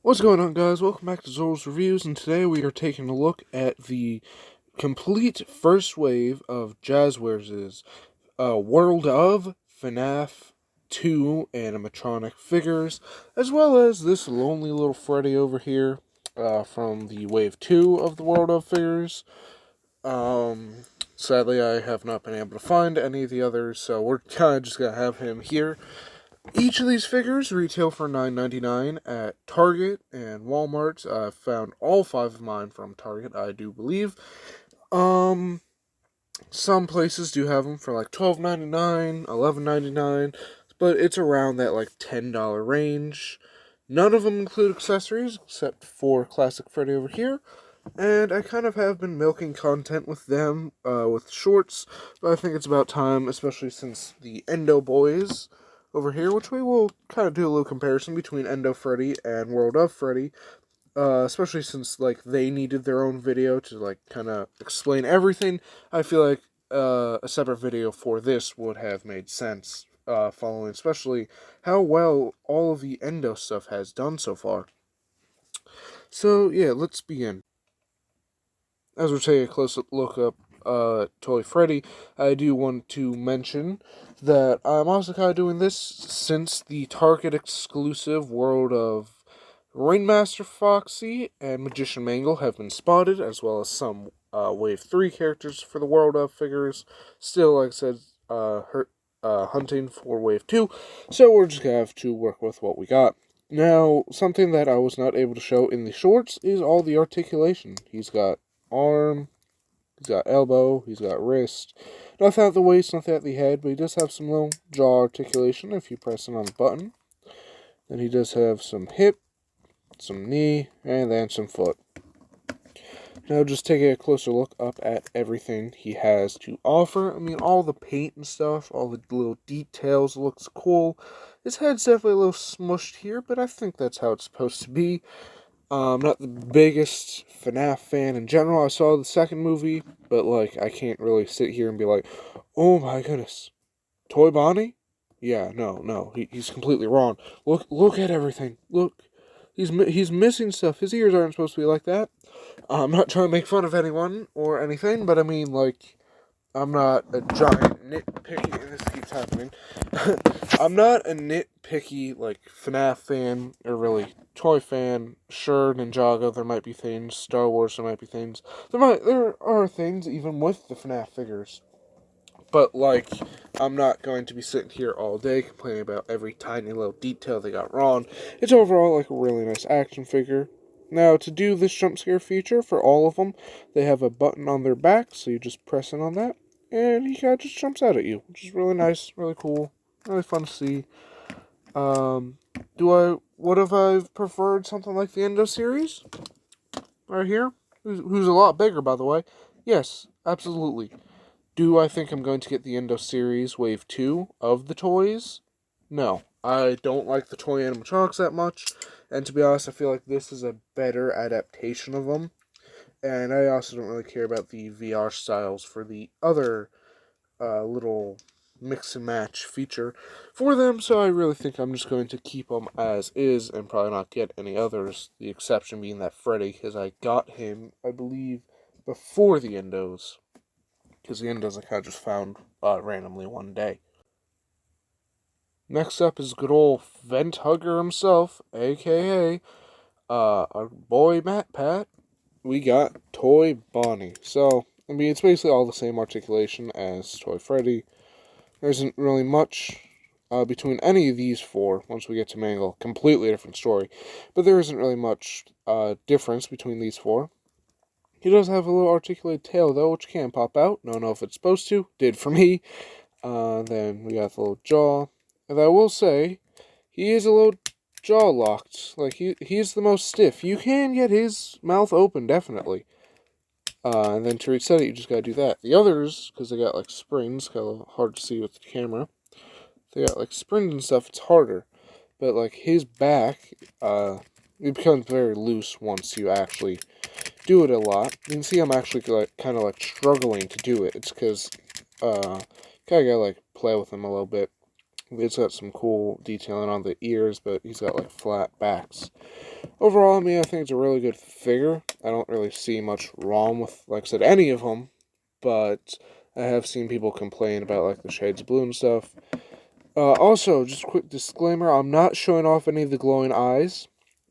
What's going on, guys? Welcome back to Zol's Reviews, and today we are taking a look at the complete first wave of Jazwares' World of FNAF 2 animatronic figures, as well as this lonely little Freddy over here from the Wave 2 of the World of figures. Sadly, I have not been able to find any of the others, so we're kind of just going to have him here. Each of these figures retail for $9.99 at Target and Walmart. I found all 5 of mine from Target, I do believe. Some places do have them for like $12.99, $11.99, but it's around that like $10 range. None of them include accessories, except for Classic Freddy over here. And I kind of have been milking content with them, with shorts, but I think it's about time, especially since the Endo Boys over here, which we will kind of do a little comparison between Endo Freddy and World of Freddy, especially since, like, they needed their own video to, like, kind of explain everything. I feel like a separate video for this would have made sense, following especially how well all of the Endo stuff has done so far. So, yeah, let's begin. As we're taking a close look up Toy Freddy, I do want to mention that I'm also kind of doing this since the Target exclusive World of Ringmaster Foxy and Magician Mangle have been spotted, as well as some Wave 3 characters for the World of figures. Still, like I said, hunting for Wave 2, so we're just going to have to work with what we got. Now, something that I was not able to show in the shorts is all the articulation. He's got arm, he's got elbow, he's got wrist. Nothing at the waist, nothing at the head, but he does have some little jaw articulation if you press it on the button. Then he does have some hip, some knee, and then some foot. Now just taking a closer look up at everything he has to offer. I mean, all the paint and stuff, all the little details looks cool. His head's definitely a little smushed here, but I think that's how it's supposed to be. I'm not the biggest FNAF fan in general. I saw the second movie, but, like, I can't really sit here and be like, oh my goodness, Toy Bonnie? Yeah, no, he's completely wrong. Look at everything. Look, he's missing stuff. His ears aren't supposed to be like that. I'm not trying to make fun of anyone or anything, but I mean, like, I'm not a giant nitpicky, and this keeps happening. I'm not a nitpicky, like, FNAF fan, or really toy fan. Sure, Ninjago, there might be things. Star Wars, there might be things. There are things even with the FNAF figures. But, like, I'm not going to be sitting here all day complaining about every tiny little detail they got wrong. It's overall, like, a really nice action figure. Now, to do this jump scare feature for all of them, they have a button on their back, so you just press in on that, and he kind of just jumps out at you, which is really nice, really cool, really fun to see. Would have I preferred something like the Endo series? Right here? Who's a lot bigger, by the way. Yes, absolutely. Do I think I'm going to get the Endo series Wave 2 of the toys? No. I don't like the toy animatronics that much, and to be honest, I feel like this is a better adaptation of them. And I also don't really care about the VR styles for the other little mix and match feature for them, so I really think I'm just going to keep them as is and probably not get any others. The exception being that Freddy, because I got him, I believe, before the Endos, because the Endos I kind of just found randomly one day. Next up is good old Vent Hugger himself, aka our boy Matt Pat. We got Toy Bonnie. So, I mean, it's basically all the same articulation as Toy Freddy. There isn't really much between any of these four once we get to Mangle. Completely different story. But there isn't really much difference between these four. He does have a little articulated tail, though, which can pop out. Don't know if it's supposed to. Did for me. Then we got the little jaw. And I will say, he is a little jaw locked. Like, he's the most stiff. You can get his mouth open, definitely. And then to reset it, you just gotta do that. The others, because they got, like, springs, kind of hard to see with the camera. They got, like, springs and stuff, it's harder. But, like, his back, it becomes very loose once you actually do it a lot. You can see I'm actually, like, kind of, like, struggling to do it. It's because, kind of gotta, like, play with him a little bit. It's got some cool detailing on the ears, but he's got, like, flat backs. Overall, I mean, I think it's a really good figure. I don't really see much wrong with, like I said, any of them, but I have seen people complain about, like, the shades of blue and stuff. Also, just a quick disclaimer, I'm not showing off any of the glowing eyes.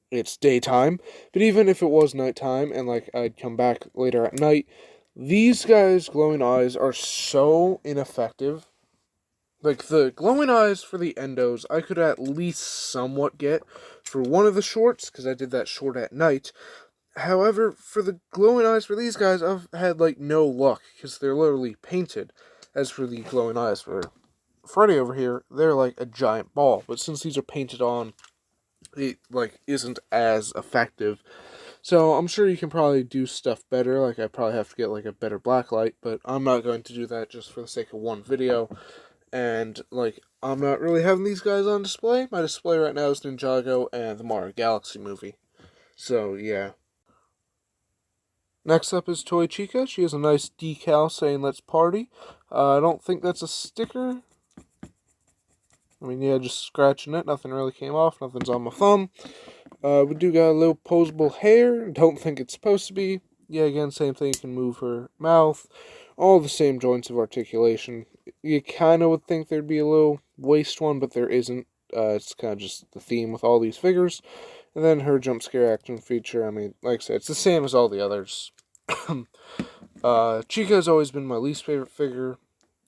It's daytime, but even if it was nighttime and, like, I'd come back later at night, these guys' glowing eyes are so ineffective. Like, the glowing eyes for the endos, I could at least somewhat get for one of the shorts, because I did that short at night. However, for the glowing eyes for these guys, I've had, like, no luck, because they're literally painted. As for the glowing eyes for Freddy over here, they're like a giant ball. But since these are painted on, it, like, isn't as effective. So I'm sure you can probably do stuff better. Like, I probably have to get, like, a better blacklight, but I'm not going to do that just for the sake of one video. And, like, I'm not really having these guys on display. My display right now is Ninjago and the Mario Galaxy movie. So, yeah. Next up is Toy Chica. She has a nice decal saying "Let's Party." I don't think that's a sticker. I mean, yeah, just scratching it. Nothing really came off. Nothing's on my thumb. We do got a little posable hair. Don't think it's supposed to be. Yeah, again, same thing. You can move her mouth. All the same joints of articulation. You kind of would think there'd be a little waist one, but there isn't. It's kind of just the theme with all these figures. And then her jump scare action feature. I mean, like I said, it's the same as all the others. Chica has always been my least favorite figure,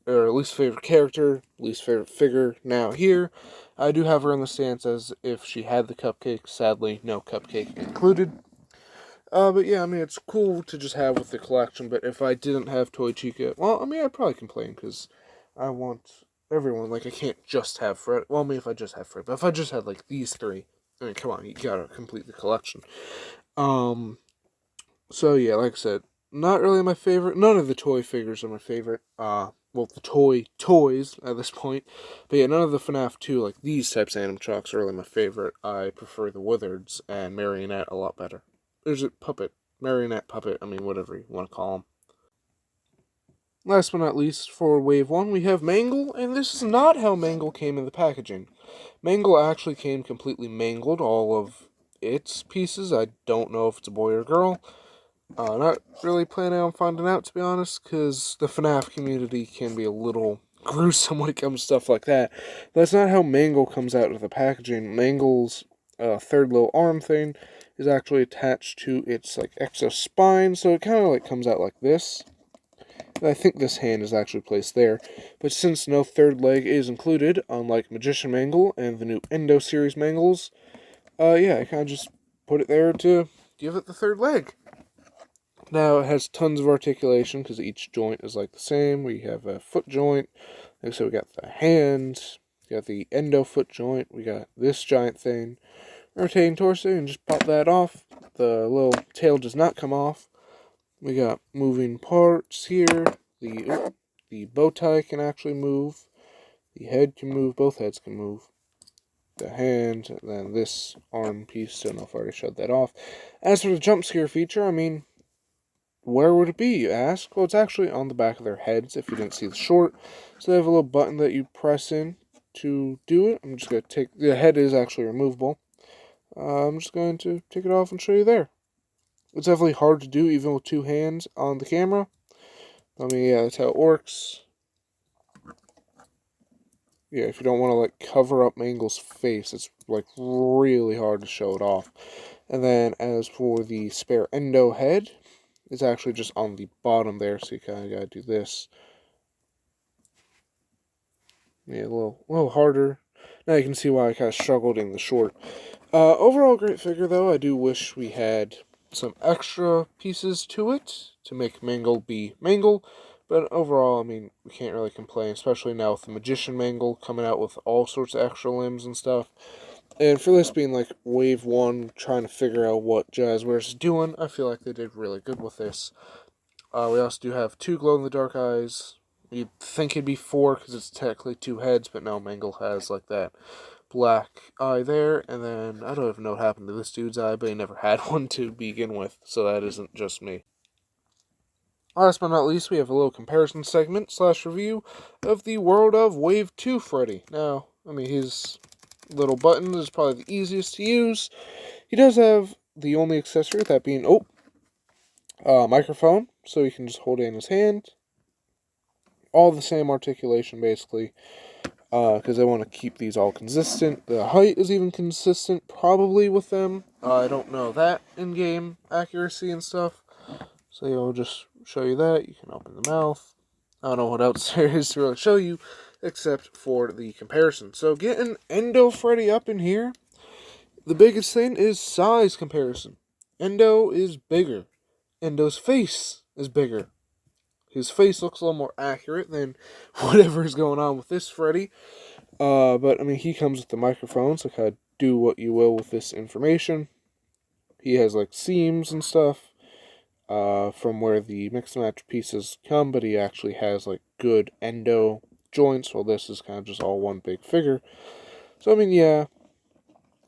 or least favorite character, least favorite figure. Now here, I do have her in the stance as if she had the cupcake. Sadly, no cupcake included. But yeah, I mean, it's cool to just have with the collection, but if I didn't have Toy Chica, well, I mean, I'd probably complain, because I want everyone, like, I can't just have Fred, well, I mean, if I just have Fred, but if I just had, like, these three, I mean, come on, you gotta complete the collection. So yeah, like I said, not really my favorite, none of the toy figures are my favorite, well, the toys at this point, but yeah, none of the FNAF 2, like, these types of animatronics are really my favorite. I prefer the Wizards and Marionette a lot better. There's a puppet, marionette puppet, I mean, whatever you want to call them. Last but not least, for Wave 1, we have Mangle, and this is not how Mangle came in the packaging. Mangle actually came completely mangled, all of its pieces. I don't know if it's a boy or a girl. Not really planning on finding out, to be honest, because the FNAF community can be a little gruesome when it comes to stuff like that. That's not how Mangle comes out of the packaging. Mangle's third little arm thing is actually attached to its, like, exospine, so it kind of, like, comes out like this. And I think this hand is actually placed there, but since no third leg is included, unlike Magician Mangle and the new Endo series Mangles, yeah, I kind of just put it there to give it the third leg. Now, it has tons of articulation, because each joint is, like, the same. We have a foot joint, and so we got the hand, we got the endo foot joint, we got this giant thing, rotating torso, and just pop that off. The little tail does not come off. We got moving parts here. The bow tie can actually move. The head can move. Both heads can move. The hand, and then this arm piece. Don't know if I already showed that off. As for the jump scare feature, I mean, where would it be, you ask? Well, it's actually on the back of their heads, if you didn't see the short. So they have a little button that you press in to do it. I'm just going to take... The head is actually removable. I'm just going to take it off and show you there. It's definitely hard to do, even with two hands on the camera. I mean, yeah, that's how it works. Yeah, if you don't want to, like, cover up Mangle's face, it's, like, really hard to show it off. And then, as for the spare endo head, it's actually just on the bottom there, so you kind of gotta do this. Yeah, a little harder. Now you can see why I kind of struggled in the short. Overall, great figure, though. I do wish we had some extra pieces to it to make Mangle be Mangle. But overall, I mean, we can't really complain, especially now with the Magician Mangle coming out with all sorts of extra limbs and stuff. And for this being, like, Wave 1, trying to figure out what Jazwares is doing, I feel like they did really good with this. We also do have 2 glow-in-the-dark eyes. You'd think it'd be 4, because it's technically 2 heads, but no, Mangle has, like, that black eye there, and then, I don't even know what happened to this dude's eye, but he never had one to begin with, so that isn't just me. Last but not least, we have a little comparison segment / review of the World of Wave 2 Freddy. Now, I mean, he's little buttons is probably the easiest to use. He does have the only accessory, that being, microphone, so he can just hold it in his hand. All the same articulation, basically, because I want to keep these all consistent. The height is even consistent, probably, with them. I don't know that in-game accuracy and stuff. So I'll just show you that. You can open the mouth. I don't know what else there is to really show you, except for the comparison. So getting Endo Freddy up in here, the biggest thing is size comparison. Endo is bigger. Endo's face is bigger. His face looks a little more accurate than whatever is going on with this Freddy. But, I mean, he comes with the microphone, so kind of do what you will with this information. He has, like, seams and stuff from where the mix and match pieces come, but he actually has, like, good endo joints, while this is kind of just all one big figure. So, I mean, yeah,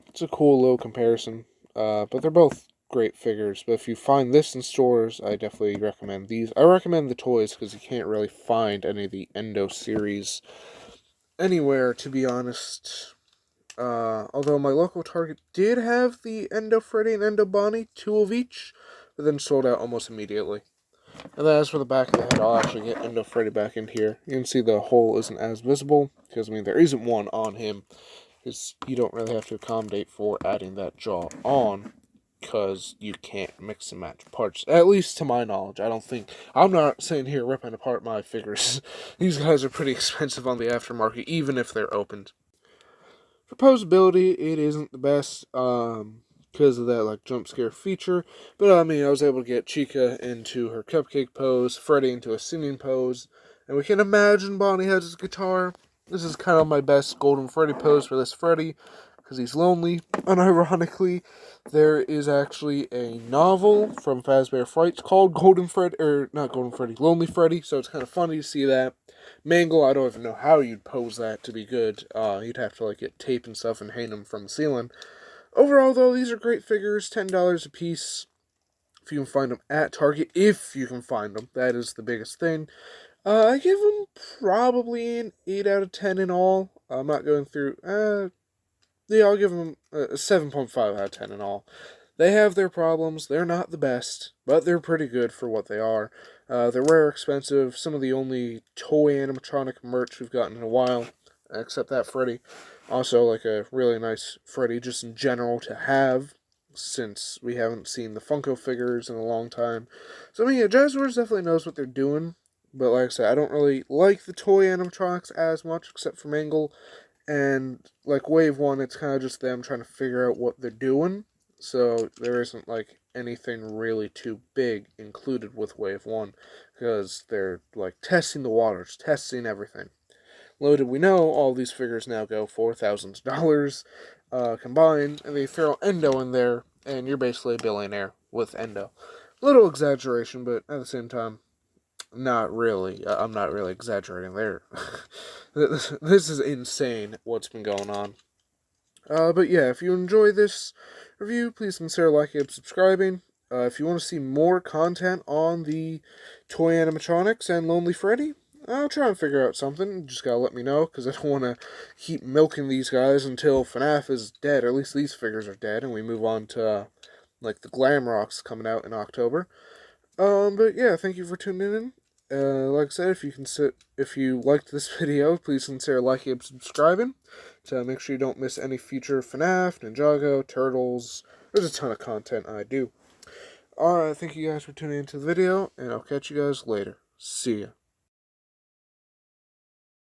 it's a cool little comparison, but they're both great figures. But if you find this in stores, I definitely recommend these. I recommend the toys because you can't really find any of the Endo series anywhere, to be honest. Although my local Target did have the Endo Freddy and Endo Bonnie, 2 of each, but then sold out almost immediately. And then as for the back of the head, I'll actually get Endo Freddy back in here. You can see the hole isn't as visible, because, I mean, there isn't one on him. Because you don't really have to accommodate for adding that jaw on, because you can't mix and match parts. At least to my knowledge. I'm not sitting here ripping apart my figures. These guys are pretty expensive on the aftermarket, even if they're opened. For posability, it isn't the best, because of that, like, jump scare feature. But, I mean, I was able to get Chica into her cupcake pose, Freddy into a singing pose, and we can imagine Bonnie has his guitar. This is kind of my best Golden Freddy pose for this Freddy, because he's lonely. Unironically, there is actually a novel from Fazbear Frights called Lonely Freddy, so it's kind of funny to see that. Mangle, I don't even know how you'd pose that to be good. You'd have to, like, get tape and stuff and hang them from the ceiling. Overall, though, these are great figures, $10 a piece. If you can find them at Target, if you can find them, that is the biggest thing. I give them probably an 8 out of 10 in all. I'm not going through, I'll give them a 7.5 out of 10 in all. They have their problems, they're not the best, but they're pretty good for what they are. They're rare, expensive, some of the only toy animatronic merch we've gotten in a while, except that Freddy. Also, like, a really nice Freddy just in general to have, since we haven't seen the Funko figures in a long time. So, I mean, yeah, Jazwares definitely knows what they're doing, but like I said, I don't really like the toy animatronics as much, except for Mangle, and, like, Wave 1, it's kind of just them trying to figure out what they're doing, so there isn't, like, anything really too big included with Wave 1, because they're, like, testing the waters, testing everything. Little did we know, all these figures now go for thousands of dollars combined, and they throw Endo in there, and you're basically a billionaire with Endo. Little exaggeration, but at the same time, not really. I'm not really exaggerating there. This is insane what's been going on. But yeah, if you enjoy this review, please consider liking and subscribing. If you want to see more content on the toy animatronics and Lonely Freddy, I'll try and figure out something. You just gotta let me know, because I don't want to keep milking these guys until FNAF is dead, or at least these figures are dead, and we move on to, like, the Glam Rocks coming out in October. But yeah, thank you for tuning in. Like I said, if you liked this video, please consider liking and subscribing to make sure you don't miss any future FNAF, Ninjago, Turtles. There's a ton of content I do. Alright, thank you guys for tuning into the video, and I'll catch you guys later. See ya.